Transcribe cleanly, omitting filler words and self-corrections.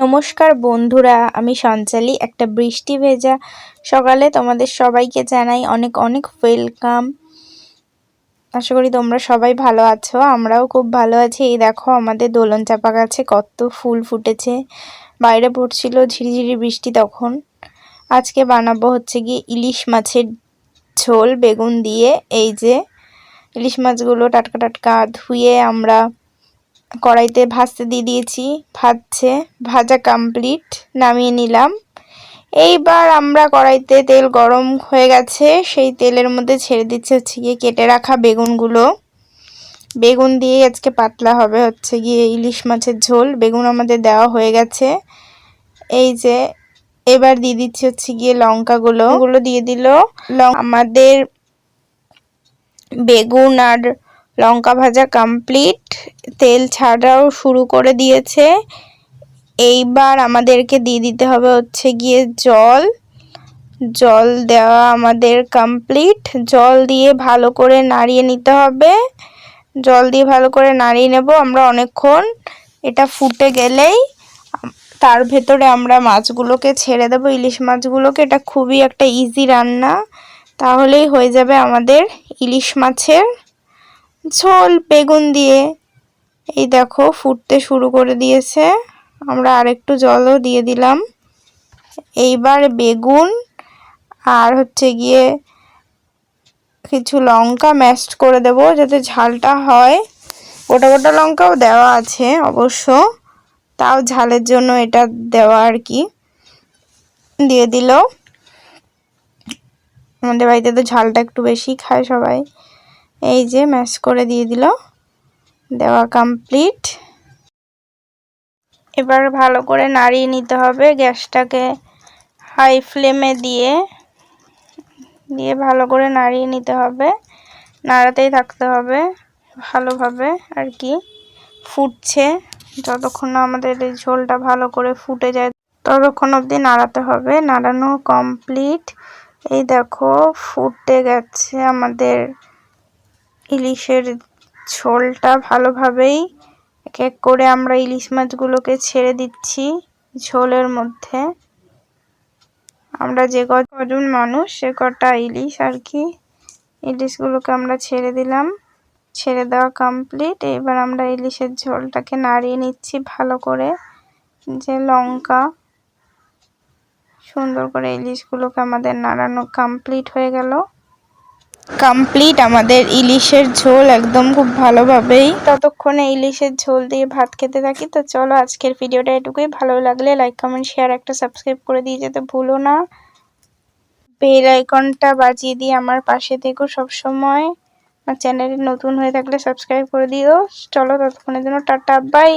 নমস্কার বন্ধুরা, আমি সঞ্চালী। একটা বৃষ্টি ভেজা সকালে তোমাদের সবাইকে জানাই অনেক অনেক ওয়েলকাম। আশা করি তোমরা সবাই ভালো আছো, আমরাও খুব ভালো আছি। এই দেখো আমাদের দোলন চাপা গাছে কত ফুল ফুটেছে। বাইরে পড়ছিল ঝিরিঝিরি বৃষ্টি তখন। আজকে বানাবো হচ্ছে গিয়ে ইলিশ মাছের ঝোল বেগুন দিয়ে। এই যে ইলিশ মাছগুলো টাটকা টাটকা ধুয়ে আমরা কড়াইতে ভাজতে দিয়ে দিয়েছি, ভাজা কমপ্লিট, নামিয়ে নিলাম। এইবার আমরা কড়াইতে তেল গরম হয়ে গেছে, সেই তেলের মধ্যে ছেড়ে দিচ্ছে হচ্ছে গিয়ে কেটে রাখা বেগুনগুলো। বেগুন দিয়ে আজকে পাতলা হবে হচ্ছে গিয়ে ইলিশ মাছের ঝোল। বেগুন আমাদের দেওয়া হয়ে গেছে। এই যে এবার দিয়ে দিচ্ছি হচ্ছে গিয়ে লঙ্কাগুলো দিয়ে দিল। আমাদের বেগুন আর লঙ্কা ভাজা কমপ্লিট, তেল ছাড়াও শুরু করে দিয়েছে। এইবার আমাদেরকে দিয়ে দিতে হবে হচ্ছে গিয়ে জল দেওয়া আমাদের কমপ্লিট। জল দিয়ে ভালো করে নাড়িয়ে নিতে হবে। জল দিয়ে ভালো করে নাড়িয়ে নেব আমরা অনেকক্ষণ। এটা ফুটে গেলেই তার ভেতরে আমরা মাছগুলোকে ছেড়ে দেবো, ইলিশ মাছগুলোকে। এটা খুবই একটা ইজি রান্না, তাহলেই হয়ে যাবে আমাদের ইলিশ মাছের ঝোল বেগুন দিয়ে। এই দেখো ফুটতে শুরু করে দিয়েছে, আমরা আরেকটু জলও দিয়ে দিলাম। এইবার বেগুন আর হচ্ছে গিয়ে কিছু লঙ্কা ম্যাশড করে দেব যাতে ঝালটা হয়। গোটা গোটা লঙ্কাও দেওয়া আছে অবশ্য, তাও ঝালের জন্য এটা দেওয়া আর কি। দিয়ে দিল। আমাদের বাড়িতে তো ঝালটা একটু বেশি খায় সবাই। এই যে ম্যাশ করে দিয়ে দিল, দেওয়া কমপ্লিট। এবার ভালো করে নাড়িয়ে নিতে হবে, গ্যাসটাকে হাই ফ্লেমে দিয়ে ভালো করে নাড়িয়ে নিতে হবে। নাড়াতেই থাকতে হবে ভালোভাবে আর কি। ফুটছে, যতক্ষণ না আমাদের এই ঝোলটা ভালো করে ফুটে যায় ততক্ষণ অবধি নাড়াতে হবে। নাড়ানো কমপ্লিট। এই দেখো ফুটে গেছে আমাদের ইলিশের ঝোলটা ভালোভাবেই। এক এক করে আমরা ইলিশ মাছগুলোকে ছেড়ে দিচ্ছি ঝোলের মধ্যে। আমরা যে কজন মানুষ সে কটা ইলিশ আর কি, ইলিশগুলোকে আমরা ছেড়ে দিলাম। ছেড়ে দেওয়া কমপ্লিট। এবার আমরা ইলিশের ঝোলটাকে নাড়িয়ে নিচ্ছি ভালো করে। যে লঙ্কা সুন্দর করে ইলিশগুলোকে আমাদের নাড়ানো কমপ্লিট হয়ে গেল। কমপ্লিট আমাদের ইলিশের ঝোল একদম খুব ভালোভাবেই। ততক্ষণে ইলিশের ঝোল দিয়ে ভাত খেতে থাকি। তো চলো আজকের ভিডিওটা এটুকুই। ভালো লাগলে লাইক কমেন্ট শেয়ার একটা সাবস্ক্রাইব করে দিয়ে যেতে ভুলো না। বেল আইকনটা বাজিয়ে দিয়ে আমার পাশে থেকো সবসময়। আর চ্যানেলে নতুন হয়ে থাকলে সাবস্ক্রাইব করে দিও। চলো ততক্ষণের জন্য টাটা বাই।